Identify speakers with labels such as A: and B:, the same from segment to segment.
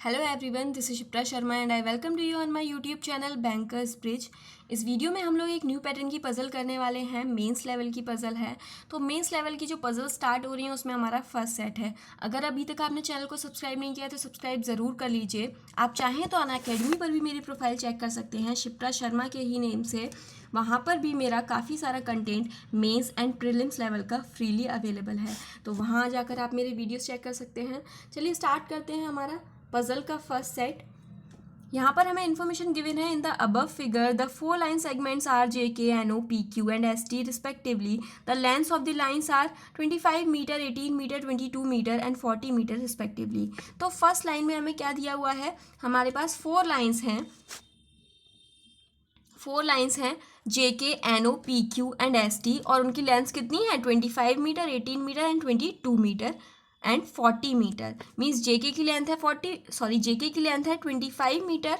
A: Hello everyone, this is Shipra Sharma and I welcome to you on my YouTube channel Bankers Bridge. इस video में हम लोग एक new pattern की पजल करने वाले हैं। मेंस लेवल की पजल है। तो मेंस लेवल की जो पजल स्टार्ट हो रही है उसमें हमारा फर्स्ट सेट है। अगर अभी तक आपने चैनल को सब्सक्राइब नहीं किया तो सब्सक्राइब ज़रूर कर लीजिए। आप चाहें तो अनअकैडमी पर भी मेरी प्रोफाइल चेक कर सकते हैं, शिप्रा शर्मा के ही नेम से। वहाँ पर भी मेरा काफ़ी सारा content mains and prelims level का फ्रीली अवेलेबल है, तो वहाँ जाकर आप मेरे वीडियोस चेक कर सकते हैं। चलिए स्टार्ट करते हैं हमारा पजल का फर्स्ट सेट। यहाँ पर हमें इन्फॉर्मेशन गिवन है in the above figure the 4 line segments are J K N O P Q and S T respectively. The length of the lines are 25 metre, 18 metre, 22 metre and 40 metre respectively. तो first line में हमें क्या दिया हुआ है, हमारे पास 4 lines हैं। 4 lines हैं J K N O P Q and S T, और उनकी लेंथ कितनी है 25 metre, 18 metre and 22 metre and 40 metre. Means J K की लेंथ है जेके की लेंथ है 25 मीटर,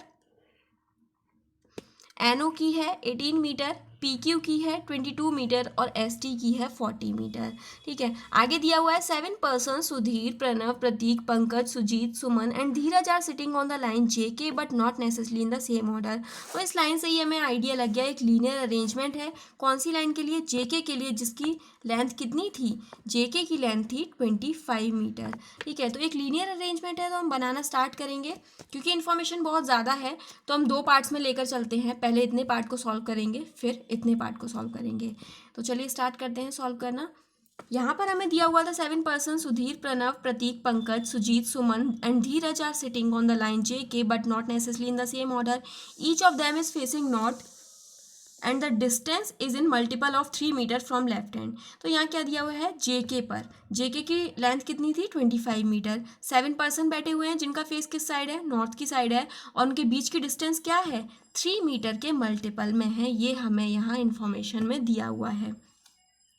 A: एनओ की है 18 मीटर, पी क्यू की है 22 मीटर और एस टी की है 40 मीटर। ठीक है, आगे दिया हुआ है 7 person Sudhir, Pranav, Pratik, Pankaj, Sujit, Suman and Dheeraj are sitting on the line J K but not necessarily in the same order. तो इस लाइन से ही हमें आइडिया लग गया, एक लीनियर अरेंजमेंट है। कौन सी लाइन के लिए, जेके के लिए, जिसकी लेंथ कितनी थी, जेके की लेंथ थी 25 मीटर। ठीक है, तो एक लीनियर अरेंजमेंट है, तो हम बनाना स्टार्ट करेंगे। क्योंकि इन्फॉर्मेशन बहुत ज़्यादा है तो हम 2 पार्ट्स में लेकर चलते हैं। पहले इतने पार्ट को सॉल्व करेंगे, फिर इतने पार्ट को सॉल्व करेंगे। तो चलिए स्टार्ट करते हैं सॉल्व करना। यहाँ पर हमें दिया हुआ था 7 person Sudhir, Pranav, Pratik, Pankaj, Sujit, Suman and Dheeraj are sitting on the line J K but not necessarily in the same order. Each of them is facing north and the distance is in multiple of 3 metre from left hand. तो यहाँ क्या दिया हुआ है, जेके पर जेके की length कितनी थी 25 मीटर। 7 पर्सन बैठे हुए हैं जिनका फेस किस साइड है, नॉर्थ की साइड है, और उनके बीच की डिस्टेंस क्या है, 3 मीटर के मल्टीपल में है। ये हमें यहाँ इन्फॉर्मेशन में दिया हुआ है।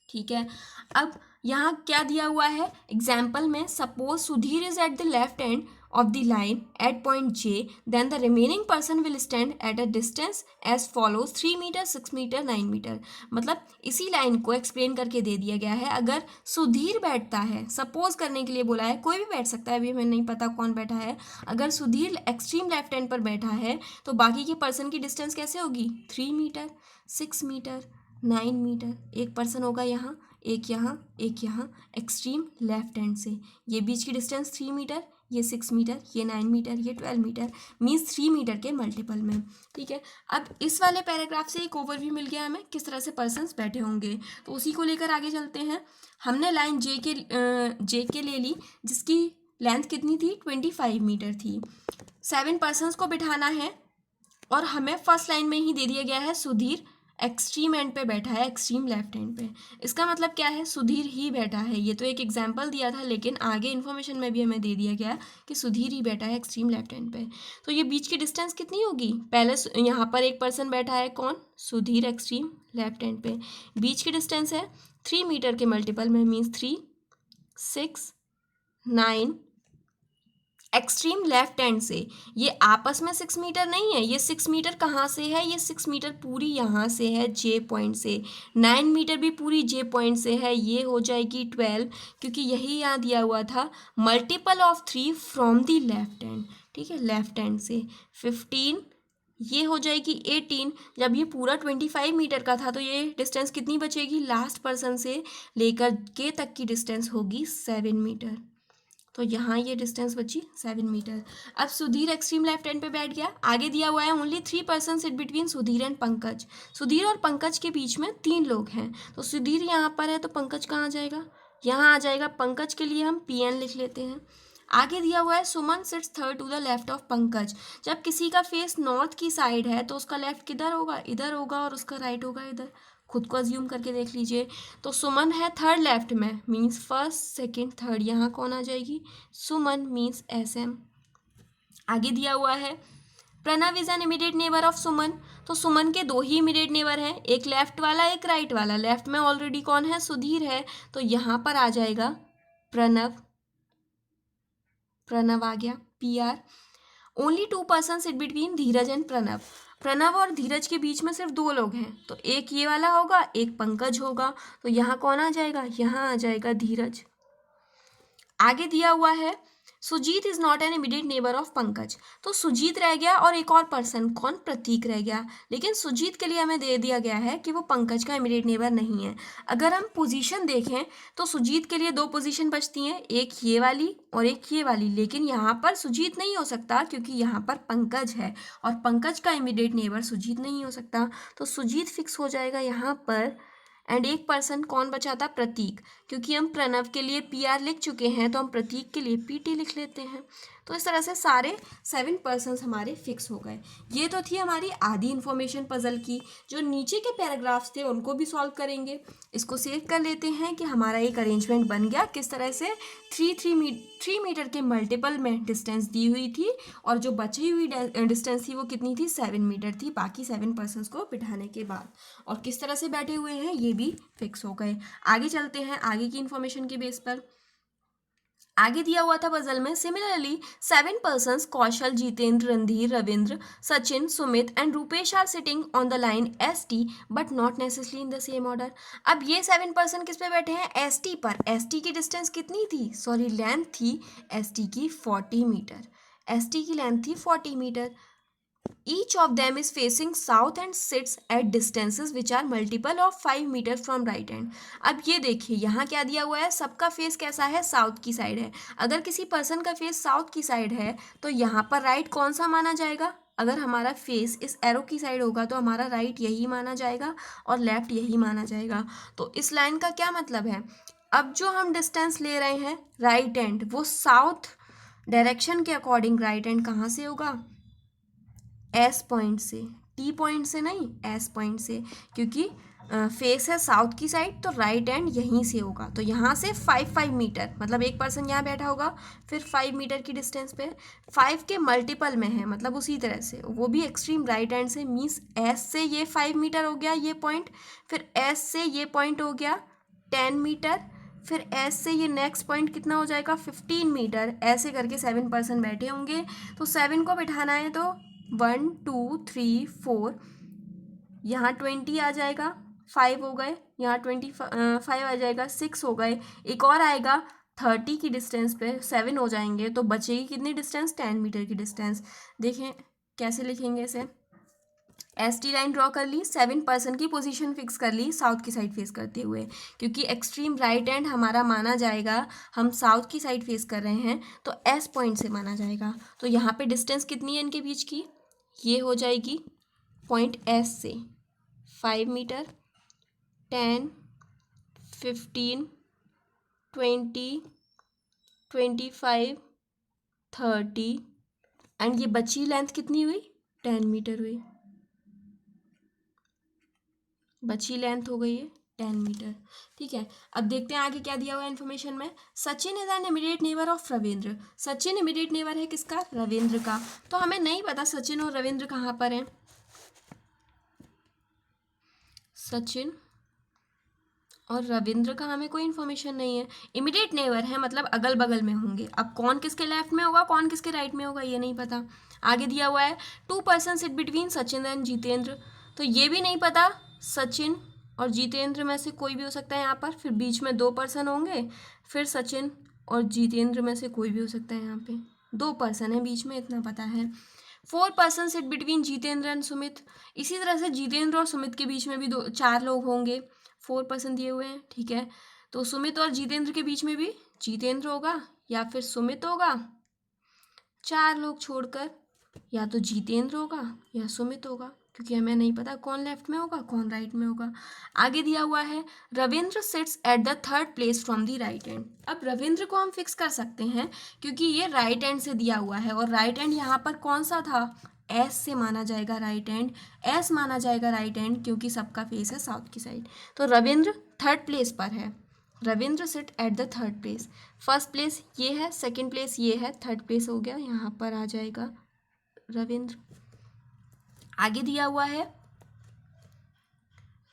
A: ठीक है, अब यहाँ क्या दिया हुआ है एग्जाम्पल में, suppose Sudhir is at the left and of the line at point J, then the remaining person will stand at a distance as follows 3 metre, 6 metre, 9 metre. मतलब इसी लाइन को एक्सप्लेन करके दे दिया गया है। अगर सुधीर बैठता है, सपोज करने के लिए बोला है, कोई भी बैठ सकता है, अभी हमें नहीं पता कौन बैठा है। अगर सुधीर एक्सट्रीम लेफ्ट हैंड पर बैठा है तो बाकी के पर्सन की डिस्टेंस कैसे होगी, 3 मीटर, 6 मीटर, 9 मीटर। एक पर्सन होगा यहाँ, एक यहाँ, एक यहाँ, एक्सट्रीम लेफ्ट हैंड से। ये बीच की डिस्टेंस 3 मीटर, ये 6 मीटर, ये 9 मीटर, ये 12 मीटर, मीन्स 3 मीटर के मल्टीपल में। ठीक है, अब इस वाले पैराग्राफ से एक ओवरव्यू मिल गया हमें किस तरह से पर्सन्स बैठे होंगे, तो उसी को लेकर आगे चलते हैं। हमने लाइन जे के ले ली जिसकी लेंथ कितनी थी 25 मीटर थी। 7 पर्सन्स को बिठाना है और हमें फर्स्ट लाइन में ही दे दिया गया है सुधीर एक्सट्रीम एंड पे बैठा है, एक्सट्रीम लेफ्ट हैंड पे। इसका मतलब क्या है, सुधीर ही बैठा है। ये तो एक एग्जाम्पल दिया था, लेकिन आगे इन्फॉर्मेशन में भी हमें दे दिया गया कि सुधीर ही बैठा है एक्सट्रीम लेफ्ट हैंड पे। तो ये बीच की डिस्टेंस कितनी होगी, पहले यहाँ पर एक पर्सन बैठा है, कौन, सुधीर एक्सट्रीम लेफ्ट हैंड पे। बीच की डिस्टेंस है 3 मीटर के मल्टीपल में, मीन्स 3, 6, 9। एक्सट्रीम लेफ्ट हैंड से ये आपस में 6 मीटर नहीं है, ये 6 मीटर कहाँ से है, ये 6 मीटर पूरी यहाँ से है जे पॉइंट से। 9 मीटर भी पूरी जे पॉइंट से है, ये हो जाएगी 12, क्योंकि यही यहाँ दिया हुआ था, multiple of 3 from the left hand. ठीक है, लेफ्ट हैंड से 15, ये हो जाएगी 18। जब ये पूरा 25 मीटर का था तो ये डिस्टेंस कितनी बचेगी, लास्ट पर्सन से लेकर के तक की डिस्टेंस होगी 7 मीटर। तो यहाँ ये डिस्टेंस बची 7 मीटर। अब सुधीर एक्सट्रीम लेफ्ट हैंड पे बैठ गया। आगे दिया हुआ है only 3 person sit between Sudhir and Pankaj. Sudhir और पंकज के बीच में 3 लोग हैं, तो सुधीर यहाँ पर है तो पंकज कहाँ आ जाएगा, यहाँ आ जाएगा। पंकज के लिए हम PN लिख लेते हैं। आगे दिया हुआ है Suman sits third to the left of Pankaj. जब किसी का फेस नॉर्थ की साइड है तो उसका लेफ्ट किधर होगा, इधर होगा, और उसका राइट होगा इधर। खुद को अज्यूम करके देख लीजिए। तो सुमन है थर्ड लेफ्ट में, मीन्स फर्स्ट, सेकंड, थर्ड, यहाँ कौन आ जाएगी, सुमन, मीन्स SM। आगे दिया हुआ है Pranav is an immediate neighbour of Suman. तो सुमन के 2 ही इमीडिएट नेबर हैं, एक लेफ्ट वाला, एक राइट वाला। लेफ्ट में ऑलरेडी कौन है, सुधीर है, तो यहाँ पर आ जाएगा प्रणव। प्रणव आ गया PR। Only 2 person sit between Dheeraj and Pranav. Pranav और धीरज के बीच में सिर्फ 2 लोग हैं, तो एक ये वाला होगा, एक पंकज होगा। तो यहाँ कौन आ जाएगा, यहाँ आ जाएगा धीरज। आगे दिया हुआ है Sujeet is not an immediate neighbour of Pankaj. तो सुजीत रह गया और एक और पर्सन, कौन, प्रतीक रह गया। लेकिन सुजीत के लिए हमें दे दिया गया है कि वो पंकज का इमीडिएट नेबर नहीं है। अगर हम पोजीशन देखें तो सुजीत के लिए दो पोजीशन बचती हैं, एक ये वाली और एक ये वाली। लेकिन यहाँ पर सुजीत नहीं हो सकता क्योंकि यहाँ पर पंकज है और पंकज का इमीडिएट नेबर सुजीत नहीं हो सकता। तो सुजीत फिक्स हो जाएगा यहाँ पर। एंड एक पर्सन कौन बचा था, प्रतीक। क्योंकि हम प्रणव के लिए पी आर लिख चुके हैं तो हम प्रतीक के लिए पी टी लिख लेते हैं। तो इस तरह से सारे 7 पर्सन्स हमारे फिक्स हो गए। ये तो थी हमारी आधी इन्फॉर्मेशन पजल की। जो नीचे के पैराग्राफ्स थे उनको भी सॉल्व करेंगे। इसको सेव कर लेते हैं कि हमारा एक अरेंजमेंट बन गया किस तरह से। 3 मीटर के मल्टीपल में डिस्टेंस दी हुई थी और जो बची हुई डिस्टेंस थी वो कितनी थी, 7 मीटर थी, बाकी 7 पर्सन्स को बिठाने के बाद। और किस तरह से बैठे हुए हैं ये भी फिक्स हो गए। आगे चलते हैं आगे की इन्फॉर्मेशन के बेस पर। आगे दिया हुआ था पजल में, similarly 7 persons Kaushal, Jitendra, Randhir, Ravindra, Sachin, Sumit and Rupesh are sitting on the line S T but not necessarily in the same order. अब ये 7 पर्सन किस पे बैठे हैं, एस टी पर। एस टी की डिस्टेंस कितनी थी, सॉरी लेंथ थी एस टी की 40 मीटर। एस टी की लेंथ थी 40 metre. Each of them is facing south and sits at distances which are multiple of 5 meters from right hand। अब ये देखिए यहाँ क्या दिया हुआ है, सबका फेस कैसा है, साउथ की साइड है। अगर किसी पर्सन का फेस साउथ की साइड है तो यहाँ पर राइट कौन सा माना जाएगा। अगर हमारा फेस इस एरो की साइड होगा तो हमारा राइट यही माना जाएगा और लेफ्ट यही माना जाएगा। तो इस लाइन का क्या मतलब है, अब जो हम डिस्टेंस ले रहे हैं राइट हैंड वो साउथ डायरेक्शन के अकॉर्डिंग राइट हैंड कहाँ से होगा, एस पॉइंट से, टी पॉइंट से नहीं, एस पॉइंट से। क्योंकि फेस है साउथ की साइड तो राइट हैंड यहीं से होगा। तो यहाँ से 5 मीटर, मतलब एक पर्सन यहाँ बैठा होगा फिर 5 मीटर की डिस्टेंस पे 5 के मल्टीपल में है, मतलब उसी तरह से वो भी एक्सट्रीम राइट हैंड से। मीन्स एस से ये 5 मीटर हो गया ये पॉइंट, फिर एस से ये पॉइंट हो गया 10 मीटर, फिर एस से ये नेक्स्ट पॉइंट कितना हो जाएगा 15 मीटर। ऐसे करके 7 पर्सन बैठे होंगे। तो 7 को बिठाना है तो 1 2 3 4, यहाँ 20 आ जाएगा, 5 हो गए, यहाँ 25 आ जाएगा, 6 हो गए, एक और आएगा 30 की डिस्टेंस पे 7 हो जाएंगे। तो बचेगी कितनी डिस्टेंस, 10 मीटर की डिस्टेंस। देखें कैसे लिखेंगे इसे, एस टी लाइन ड्रॉ कर ली, 7 पर्सन की पोजीशन फिक्स कर ली साउथ की साइड फेस करते हुए। क्योंकि एक्सट्रीम राइट हैंड हमारा माना जाएगा, हम साउथ की साइड फेस कर रहे हैं तो एस पॉइंट से माना जाएगा। तो यहाँ पे डिस्टेंस कितनी है इनके बीच की, ये हो जाएगी पॉइंट एस से 5 मीटर, 10, 15, 20, 25, 30 एंड ये बची लेंथ कितनी हुई, 10 मीटर हुई। बची लेंथ हो गई है 10 मीटर। ठीक है, अब देखते हैं आगे क्या दिया हुआ है इन्फॉर्मेशन में। Sachin is an immediate neighbour of Ravindra. Sachin immediate neighbour है किसका, रविंद्र का। तो हमें नहीं पता सचिन और रविंद्र कहाँ पर हैं। सचिन और रविंद्र का हमें कोई इन्फॉर्मेशन नहीं है। इमीडिएट नेबर है मतलब अगल बगल में होंगे। अब कौन किसके लेफ्ट में होगा कौन किसके राइट में होगा ये नहीं पता। आगे दिया हुआ है 2 person sit between Sachin and Jitendra. तो ये भी नहीं पता, सचिन और जितेंद्र में से कोई भी हो सकता है यहाँ पर। फिर बीच में 2 पर्सन होंगे, फिर सचिन और जितेंद्र में से कोई भी हो सकता है। यहाँ पे 2 पर्सन है बीच में, इतना पता है। 4 person sit between Jitendra and Sumit. इसी तरह से जितेंद्र और सुमित के बीच में भी 4 लोग होंगे। 4 पर्सन दिए हुए हैं, ठीक है। तो सुमित और जितेंद्र के बीच में भी जितेंद्र होगा या फिर सुमित होगा। 4 लोग छोड़कर या तो जितेंद्र होगा या सुमित होगा, क्योंकि हमें नहीं पता कौन लेफ्ट में होगा कौन राइट में होगा। आगे दिया हुआ है Ravindra seats at the 3rd place from the right hand. अब रविंद्र को हम फिक्स कर सकते हैं क्योंकि ये राइट हैंड से दिया हुआ है और राइट हैंड यहाँ पर कौन सा था, एस से माना जाएगा राइट हैंड। एस माना जाएगा राइट हैंड क्योंकि सबका फेस है साउथ की साइड। तो रविंद्र 3rd प्लेस पर है। Ravindra sit at the 3rd place. First place ये है, सेकंड प्लेस ये है, 3rd प्लेस हो गया, यहाँ पर आ जाएगा रविंद्र। आगे दिया हुआ है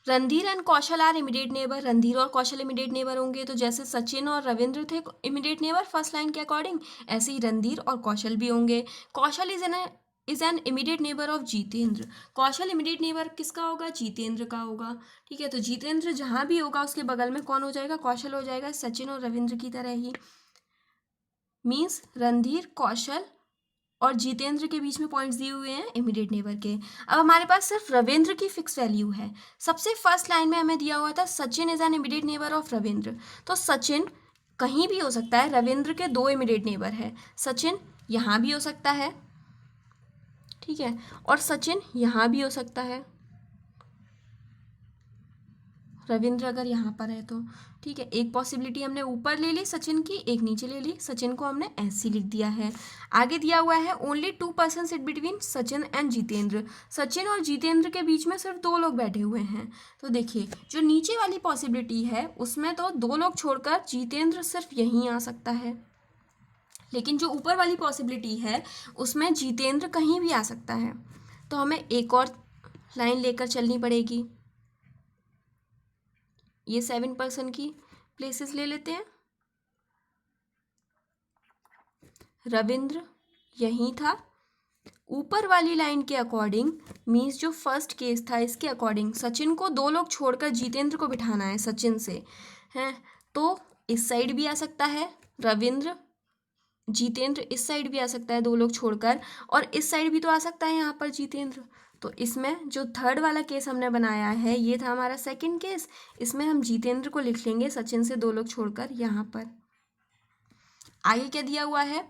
A: Randhir and Kaushal are immediate neighbour. Randhir और कौशल इमीडिएट नेबर होंगे। तो जैसे सचिन और रविंद्र थे इमीडिएट नेबर फर्स्ट लाइन के अकॉर्डिंग, ऐसे ही रणधीर और कौशल भी होंगे। Kaushal is an immediate neighbour of Jitendra. Kaushal immediate neighbour किसका होगा, जितेंद्र का होगा। ठीक है, तो जितेंद्र जहाँ भी होगा उसके बगल में कौन हो जाएगा, कौशल हो जाएगा, सचिन और रविंद्र की तरह ही। मीन्स रणधीर, कौशल और जितेंद्र के बीच में पॉइंट्स दिए हुए हैं इमीडिएट नेबर के। अब हमारे पास सिर्फ रविंद्र की फिक्स वैल्यू है। सबसे फर्स्ट लाइन में हमें दिया हुआ था Sachin is an immediate neighbour of Ravindra, तो सचिन कहीं भी हो सकता है, रविंद्र के दो इमीडिएट नेबर है, सचिन यहाँ भी हो सकता है, ठीक है, और सचिन यहाँ भी हो सकता है, रविंद्र अगर यहाँ पर है तो, ठीक है। एक पॉसिबिलिटी हमने ऊपर ले ली सचिन की, एक नीचे ले ली, सचिन को हमने ऐसे लिख दिया है। आगे दिया हुआ है only 2 person sit between Sachin and Jitendra, Sachin और जितेंद्र के बीच में सिर्फ 2 लोग बैठे हुए हैं। तो देखिए जो नीचे वाली पॉसिबिलिटी है उसमें तो 2 लोग छोड़कर जितेंद्र सिर्फ यहीं आ सकता है, लेकिन जो ऊपर वाली पॉसिबिलिटी है उसमें जितेंद्र कहीं भी आ सकता है। तो हमें एक और लाइन लेकर चलनी पड़ेगी। ये 7 पर्सन की प्लेसेस ले लेते हैं। रविंद्र यहीं था, ऊपर वाली लाइन के अकॉर्डिंग मीन्स जो फर्स्ट केस था इसके अकॉर्डिंग सचिन को 2 लोग छोड़कर जितेंद्र को बिठाना है सचिन से, हैं, तो इस साइड भी आ सकता है रविंद्र, जितेंद्र इस साइड भी आ सकता है 2 लोग छोड़कर, और इस साइड भी तो आ सकता है यहाँ पर जितेंद्र। तो इसमें जो थर्ड वाला केस हमने बनाया है ये था हमारा सेकंड केस, इसमें हम जितेंद्र को लिख लेंगे सचिन से 2 लोग छोड़कर यहाँ पर। आगे क्या दिया हुआ है,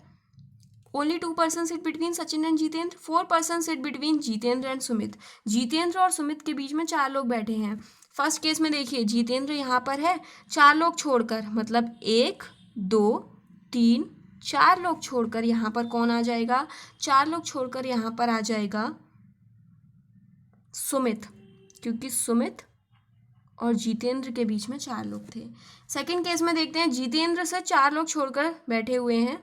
A: only 2 person sit between Sachin and Jitendra, 4 person sit between Jitendra and Sumit, Jitendra और सुमित के बीच में 4 लोग बैठे हैं। फर्स्ट केस में देखिए जितेंद्र यहाँ पर है, 4 लोग छोड़कर मतलब 1 2 3 4 लोग छोड़कर यहाँ पर कौन आ जाएगा, 4 लोग छोड़कर यहाँ पर आ जाएगा सुमित, क्योंकि सुमित और जितेंद्र के बीच में 4 लोग थे। सेकंड केस में देखते हैं जितेंद्र से 4 लोग छोड़कर बैठे हुए हैं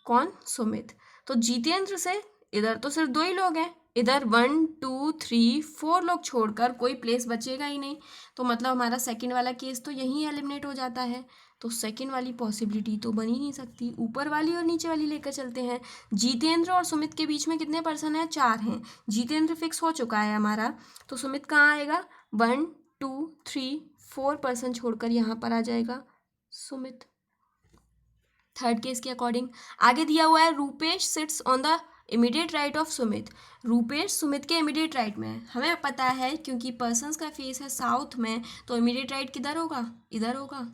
A: कौन, सुमित, तो जितेंद्र से इधर तो सिर्फ 2 ही लोग हैं, इधर 1 2 3 4 लोग छोड़कर कोई प्लेस बचेगा ही नहीं, तो मतलब हमारा सेकंड वाला केस तो यहीं एलिमिनेट हो जाता है। तो सेकंड वाली पॉसिबिलिटी तो बन ही नहीं सकती। ऊपर वाली और नीचे वाली लेकर चलते हैं। जितेंद्र और सुमित के बीच में कितने पर्सन हैं, 4 हैं, जितेंद्र फिक्स हो चुका है हमारा, तो सुमित कहाँ आएगा, 1 2 3 4 पर्सन छोड़कर यहाँ पर आ जाएगा सुमित, थर्ड केस के अकॉर्डिंग। आगे दिया हुआ है Rupesh sits on the immediate right of Sumit, Rupesh Sumit के इमीडिएट राइट में है, हमें पता है क्योंकि पर्सन्स का फेस है साउथ में, तो इमीडिएट राइट किधर होगा, इधर होगा,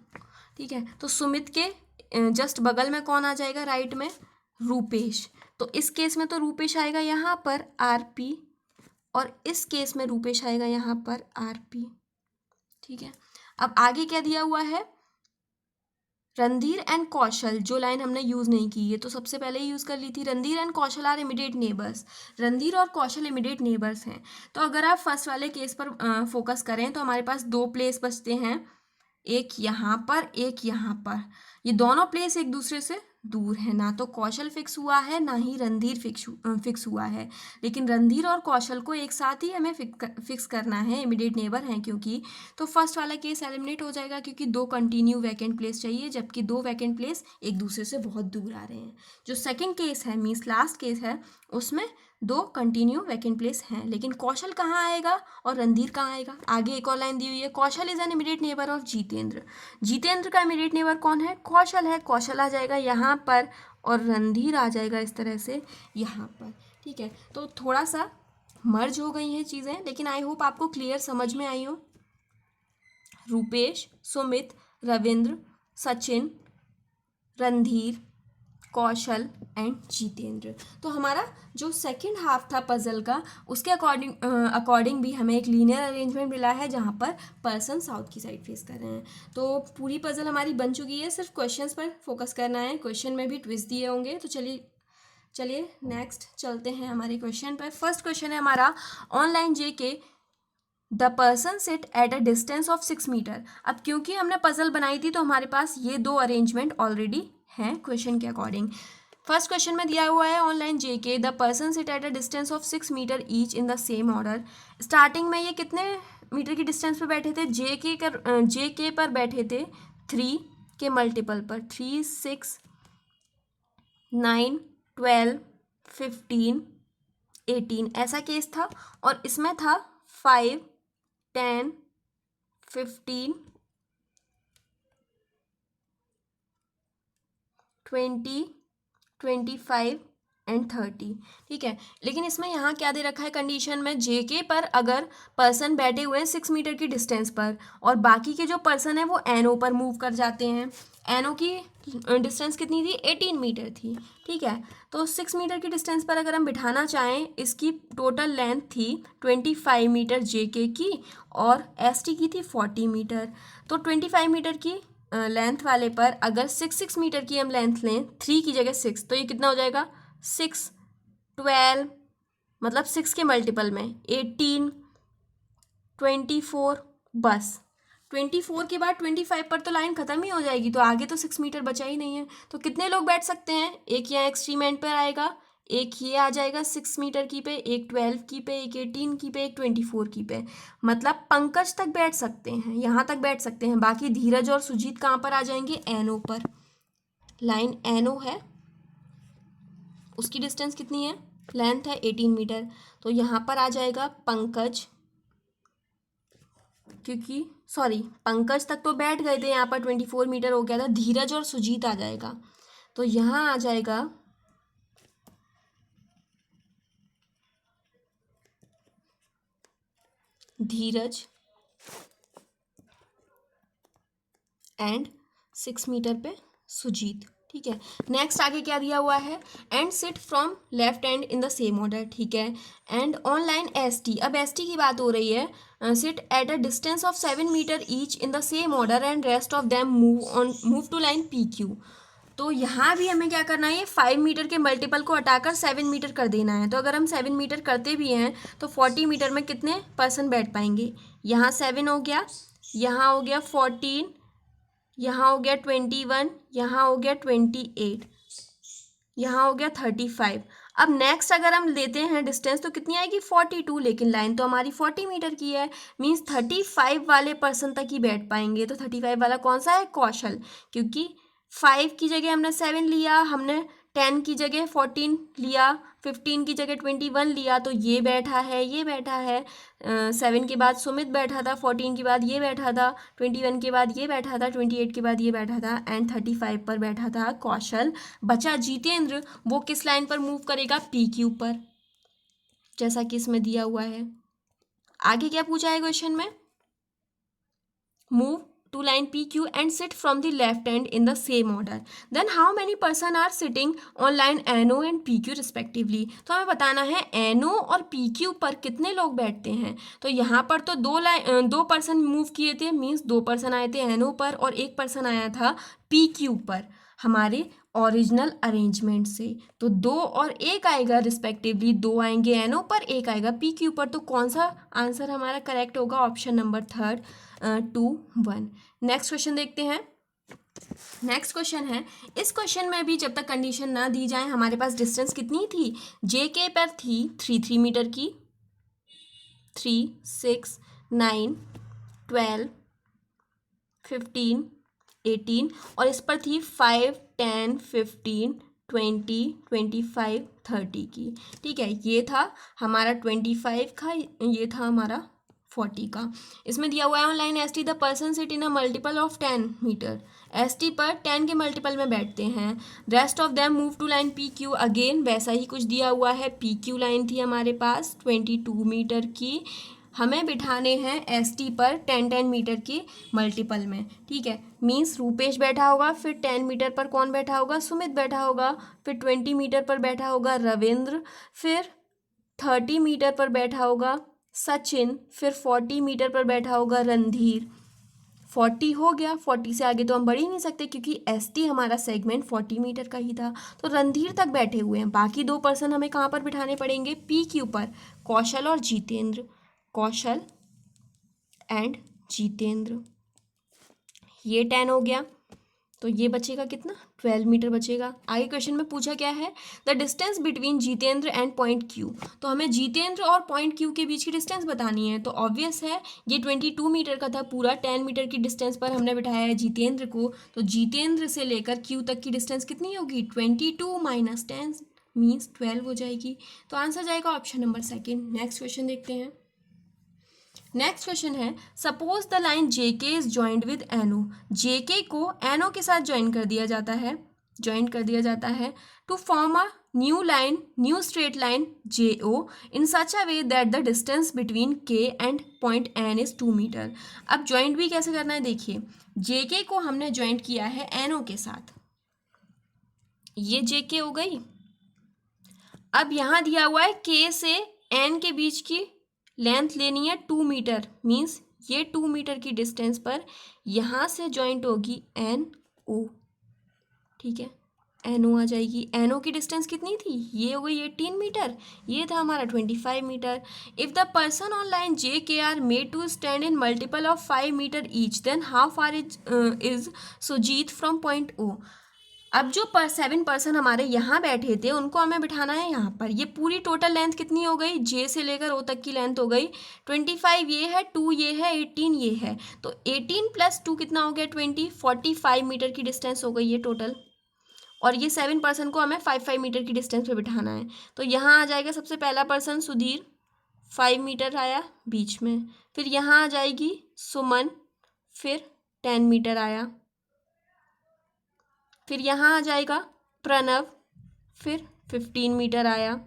A: ठीक है। तो सुमित के जस्ट बगल में कौन आ जाएगा राइट में, रूपेश, तो इस केस में तो रूपेश आएगा यहाँ पर आरपी, और इस केस में रूपेश आएगा यहाँ पर आरपी, ठीक है। अब आगे क्या दिया हुआ है, रणधीर एंड कौशल, जो लाइन हमने यूज़ नहीं की है तो सबसे पहले ही यूज़ कर ली थी, Randhir and Kaushal are immediate neighbours, Randhir और कौशल इमीडिएट नेबर्स हैं। तो अगर आप फर्स्ट वाले केस पर फोकस करें तो हमारे पास 2 प्लेस बचते हैं, एक यहाँ पर एक यहाँ पर, ये दोनों प्लेस एक दूसरे से दूर है, ना तो कौशल फिक्स हुआ है ना ही रणधीर फिक्स हुआ है, लेकिन रणधीर और कौशल को एक साथ ही हमें फिक्स करना है, इमीडिएट नेबर हैं क्योंकि, तो फर्स्ट वाला केस एलिमिनेट हो जाएगा क्योंकि 2 कंटिन्यू वैकेंट प्लेस चाहिए, जबकि 2 वैकेंट प्लेस एक दूसरे से बहुत दूर आ रहे हैं। जो सेकेंड केस है मीन्स लास्ट केस है उसमें 2 कंटिन्यू वैकेंट प्लेस हैं, लेकिन कौशल कहाँ आएगा और रणधीर कहाँ आएगा। आगे एक और लाइन दी हुई है, Kaushal is an immediate neighbour of Jitendra, Jitendra का इमीडिएट नेबर कौन है, कौशल है, कौशल आ जाएगा यहाँ पर और रणधीर आ जाएगा इस तरह से यहाँ पर, ठीक है। तो थोड़ा सा मर्ज हो गई हैं चीज़ें, लेकिन आई होप आपको क्लियर समझ में आई हो। रूपेश, सुमित, रविंद्र, सचिन, रणधीर, कौशल एंड जितेंद्र। तो हमारा जो सेकंड हाफ था पजल का उसके अकॉर्डिंग भी हमें एक लीनियर अरेंजमेंट मिला है जहाँ पर पर्सन साउथ की साइड फेस कर रहे हैं। तो पूरी पजल हमारी बन चुकी है, सिर्फ क्वेश्चंस पर फोकस करना है, क्वेश्चन में भी ट्विस्ट दिए होंगे। तो चलिए नेक्स्ट चलते हैं हमारे क्वेश्चन पर। फर्स्ट क्वेश्चन है हमारा, online JK the person sit at a distance of 6 metre. अब क्योंकि हमने पजल बनाई थी तो हमारे पास ये 2 अरेंजमेंट ऑलरेडी हैं क्वेश्चन के अकॉर्डिंग। फर्स्ट क्वेश्चन में दिया हुआ है, online JK the person sit at a distance of 6 metre each in the same order. Starting में ये कितने मीटर की डिस्टेंस पे बैठे थे, JK पर बैठे थे 3 के मल्टीपल पर, 3 6 9 12 15 18 ऐसा केस था, और इसमें था 5 10 15 20, 25 एंड 30। ठीक है, लेकिन इसमें यहाँ क्या दे रखा है कंडीशन में, जेके पर अगर पर्सन बैठे हुए हैं 6 मीटर की डिस्टेंस पर और बाकी के जो पर्सन है वो एनओ पर मूव कर जाते हैं। एनओ की डिस्टेंस कितनी थी, 18 मीटर थी। ठीक है, तो 6 मीटर की डिस्टेंस पर अगर हम बिठाना चाहें, इसकी टोटल लेंथ थी 25 मीटर जेके की और एसटी की थी 40 मीटर। तो 25 मीटर की लेंथ वाले पर अगर 6 मीटर की हम लेंथ लें, 3 की जगह 6, तो ये कितना हो जाएगा, 6, 12, मतलब 6 के मल्टीपल में 18, 24, बस 24 के बाद 25 पर तो लाइन खत्म ही हो जाएगी, तो आगे तो 6 मीटर बचा ही नहीं है। तो कितने लोग बैठ सकते हैं, एक यहाँ एक्सट्रीम एंड पर आएगा, एक ये आ जाएगा 6 मीटर की पे, एक 12 की पे, एक 18 की पे, एक 24 की पे, मतलब पंकज तक बैठ सकते हैं, यहाँ तक बैठ सकते हैं। बाकी धीरज और सुजीत कहाँ पर आ जाएंगे, एनओ पर। लाइन एनओ है, उसकी डिस्टेंस कितनी है, लेंथ है 18 मीटर, तो यहाँ पर आ जाएगा पंकज, क्योंकि सॉरी पंकज तक तो बैठ गए थे, यहाँ पर 24 मीटर हो गया था, धीरज और सुजीत आ जाएगा, तो यहाँ आ जाएगा धीरज एंड 6 मीटर पे सुजीत। ठीक है, नेक्स्ट आगे क्या दिया हुआ है, and sit from left hand in the same order. ठीक है, and on line S T, अब एस टी की बात हो रही है, sit at a distance of 7 metre each in the same order and rest of them move to line P Q. तो यहाँ भी हमें क्या करना है, 5 मीटर के मल्टीपल को हटाकर 7 मीटर कर देना है। तो अगर हम 7 मीटर करते भी हैं तो 40 मीटर में कितने पर्सन बैठ पाएंगे, यहाँ 7 हो गया, यहाँ हो गया 14, यहाँ हो गया 21, यहाँ हो गया 28, यहाँ हो गया 35। अब नेक्स्ट अगर हम लेते हैं डिस्टेंस तो कितनी आएगी, 42, लेकिन लाइन तो हमारी 40 मीटर की है, मीन्स 35 वाले पर्सन तक ही बैठ पाएंगे। तो 35 वाला कौन सा है, कौशल, क्योंकि 5 की जगह हमने 7 लिया, हमने 10 की जगह 14 लिया, 15 की जगह 21 लिया, तो ये बैठा है, ये बैठा है, 7 के बाद सुमित बैठा था, 14 के बाद ये बैठा था, 21 के बाद ये बैठा था, 28 के बाद ये बैठा था, एंड 35 पर बैठा था कौशल। बचा जितेंद्र, वो किस लाइन पर मूव करेगा, पी क्यू पर, जैसा कि इसमें दिया हुआ है। आगे क्या पूछा है क्वेश्चन में, move to line PQ and sit from the left hand in the same order. Then how many person are sitting on line NO and PQ respectively? तो हमें बताना है NO और PQ पर कितने लोग बैठते हैं। तो यहाँ पर तो दो पर्सन मूव किए थे, मीन्स 2 पर्सन आए थे NO पर और 1 पर्सन आया था PQ पर हमारे ओरिजिनल अरेंजमेंट से। तो 2 और 1 आएगा रिस्पेक्टिवली, 2 आएंगे NO पर, 1 आएगा PQ पर। तो कौन सा आंसर हमारा करेक्ट होगा, ऑप्शन नंबर 3, 2, 1। नेक्स्ट क्वेश्चन देखते हैं। नेक्स्ट क्वेश्चन है, इस क्वेश्चन में भी जब तक कंडीशन ना दी जाए, हमारे पास डिस्टेंस कितनी थी, जे के पर थी 3 मीटर की, 3, 6, 9, 12, 15, 18, और इस पर थी 5, 10, 15, 20, 25, 30 की। ठीक है, ये था हमारा 25 का, ये था हमारा 40 का। इसमें दिया हुआ है online S T the person sit in a multiple of 10 metre, S T पर 10 के मल्टीपल में बैठते हैं, rest of them move to line P Q, again वैसा ही कुछ दिया हुआ है, पी क्यू लाइन थी हमारे पास 22 मीटर की, हमें बिठाने हैं एस टी पर 10 मीटर की मल्टीपल में। ठीक है, मीन्स रूपेश बैठा होगा, फिर 10 मीटर पर कौन बैठा होगा, सुमित बैठा होगा, फिर 20 मीटर पर बैठा होगा रविंद्र, फिर 30 मीटर पर बैठा होगा सचिन, फिर 40 मीटर पर बैठा होगा रणधीर। 40 हो गया, 40 से आगे तो हम बढ़ ही नहीं सकते क्योंकि एस टी हमारा सेगमेंट 40 मीटर का ही था। तो रणधीर तक बैठे हुए हैं, बाकी 2 पर्सन हमें कहाँ पर बिठाने पड़ेंगे, पी क्यू पर, कौशल और जितेंद्र, कौशल एंड जितेंद्र। ये 10 हो गया, तो ये बचेगा कितना, 12 मीटर बचेगा। आगे क्वेश्चन में पूछा क्या है, the distance between Jitendra and point Q. तो हमें जितेंद्र और पॉइंट क्यू के बीच की डिस्टेंस बतानी है। तो ऑब्वियस है ये 22 मीटर का था, पूरा 10 मीटर की डिस्टेंस पर हमने बिठाया है जितेंद्र को। तो जितेंद्र से लेकर क्यू तक की डिस्टेंस कितनी होगी, 22 माइनस 10 मीन्स 12 हो जाएगी। तो आंसर जाएगा ऑप्शन नंबर 2। नेक्स्ट क्वेश्चन देखते हैं। नेक्स्ट क्वेश्चन है, suppose the line J K is joint with N O, J K को एनओ के साथ ज्वाइन कर दिया जाता है। ज्वाइंट कर दिया जाता है to form a new straight line JO in such a way that the distance between K and point N is 2 metre. अब ज्वाइंट भी कैसे करना है देखिए, JK को हमने ज्वाइंट किया है NO के साथ, ये JK हो गई। अब यहाँ दिया हुआ है K से N के बीच की लेंथ लेनी है 2 मीटर, मीन्स ये 2 मीटर की डिस्टेंस पर यहाँ से ज्वाइंट होगी NO, ठीक है, NO आ जाएगी। NO की डिस्टेंस कितनी थी, ये हो गई 18 मीटर, ये था हमारा 25 metre. If the person on line JK are made to stand in multiple of 5 metre each, then how far is Sujit from point O। अब जो 7 पर्सन हमारे यहाँ बैठे थे उनको हमें बिठाना है यहाँ पर। ये पूरी टोटल लेंथ कितनी हो गई, J से लेकर O तक की लेंथ हो गई 25, ये है 2, ये है 18, ये है, तो 18 प्लस 2 कितना हो गया 20, 45 मीटर की डिस्टेंस हो गई ये टोटल। और ये 7 पर्सन को हमें 5 मीटर की डिस्टेंस पे बिठाना है। तो यहाँ आ जाएगा सबसे पहला पर्सन सुधीर, 5 मीटर आया बीच में, फिर यहाँ आ जाएगी सुमन, फिर 10 मीटर आया, फिर यहाँ आ जाएगा प्रणव, फिर 15 मीटर आया,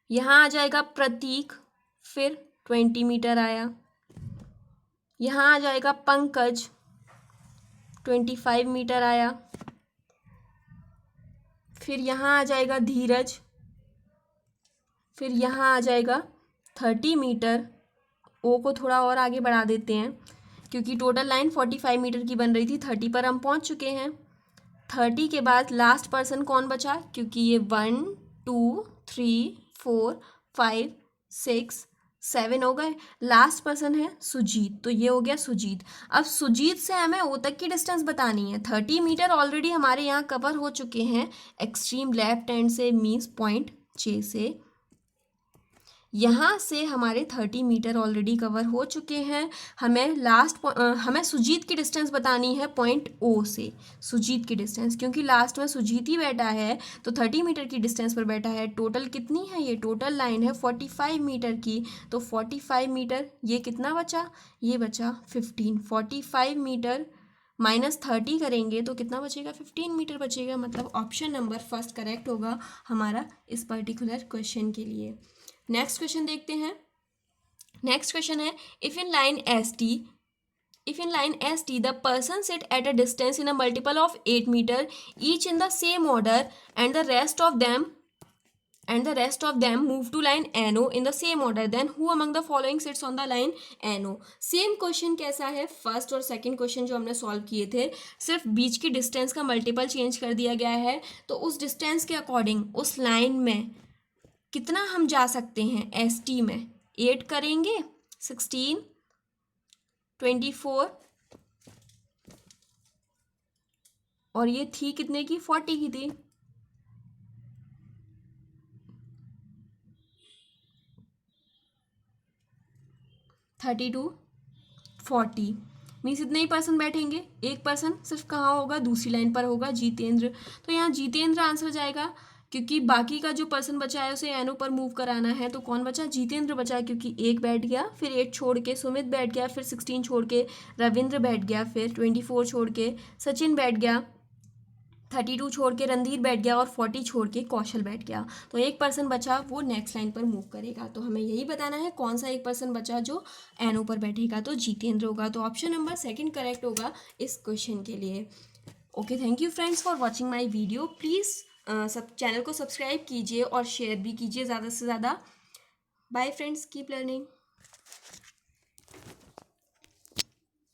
A: यहाँ आ जाएगा प्रतीक, फिर 20 मीटर आया, यहाँ आ जाएगा पंकज, 25 मीटर आया, फिर यहाँ आ जाएगा धीरज, फिर यहाँ आ जाएगा 30 मीटर। O को थोड़ा और आगे बढ़ा देते हैं क्योंकि टोटल लाइन 45 मीटर की बन रही थी, 30 पर हम पहुँच चुके हैं। 30 के बाद लास्ट पर्सन कौन बचा, क्योंकि ये 1 2 3 4 5 6 7 हो गए, लास्ट पर्सन है सुजीत, तो ये हो गया सुजीत। अब सुजीत से हमें O तक की डिस्टेंस बतानी है। 30 मीटर ऑलरेडी हमारे यहाँ कवर हो चुके हैं एक्सट्रीम लेफ्ट हैंड से, मीन्स पॉइंट J से। यहाँ से हमारे 30 मीटर ऑलरेडी कवर हो चुके हैं। हमें सुजीत की डिस्टेंस बतानी है पॉइंट O से, सुजीत की डिस्टेंस, क्योंकि लास्ट में सुजीत ही बैठा है तो 30 मीटर की डिस्टेंस पर बैठा है। टोटल कितनी है, ये टोटल लाइन है 45 मीटर की, तो 45 मीटर, ये कितना बचा, ये बचा 15। 45 मीटर माइनस 30 करेंगे तो कितना बचेगा, 15 मीटर बचेगा। मतलब ऑप्शन नंबर फर्स्ट करेक्ट होगा हमारा इस पर्टिकुलर क्वेश्चन के लिए। नेक्स्ट क्वेश्चन देखते हैं। नेक्स्ट क्वेश्चन है, if in line S T the person sit at a distance in a multiple of 8 metre each in the same order and the rest of them move to line NO in the same order, then who among the following sits on the line NO। Same question कैसा है, first और second question जो हमने solve किए थे, सिर्फ बीच की distance का मल्टीपल चेंज कर दिया गया है। तो उस डिस्टेंस के अकॉर्डिंग उस लाइन में कितना हम जा सकते हैं, ST में 8 करेंगे, 16, 24 और ये थी कितने की, 40 की थी। थर्टी टू 40 मीन्स इतने ही पर्सन बैठेंगे। एक पर्सन सिर्फ कहाँ होगा, दूसरी लाइन पर होगा, जितेंद्र। तो यहाँ जितेंद्र आंसर जाएगा, क्योंकि बाकी का जो पर्सन बचा है उसे NO पर मूव कराना है। तो कौन बचा, जितेंद्र बचा, क्योंकि 1 बैठ गया, फिर 8 छोड़ के सुमित बैठ गया, फिर 16 छोड़ के रविंद्र बैठ गया, फिर 24 छोड़ के सचिन बैठ गया, 32 छोड़ के रणधीर बैठ गया और 40 छोड़ के कौशल बैठ गया। तो एक पर्सन बचा, वो नेक्स्ट लाइन पर मूव करेगा। तो हमें यही बताना है कौन सा एक पर्सन बचा जो NO पर बैठेगा, तो जितेंद्र होगा। तो ऑप्शन नंबर सेकंड करेक्ट होगा इस क्वेश्चन के लिए। Okay, thank you friends for watching my video. Please सब चैनल को सब्सक्राइब कीजिए और शेयर भी कीजिए ज़्यादा से ज़्यादा। Bye friends, keep learning.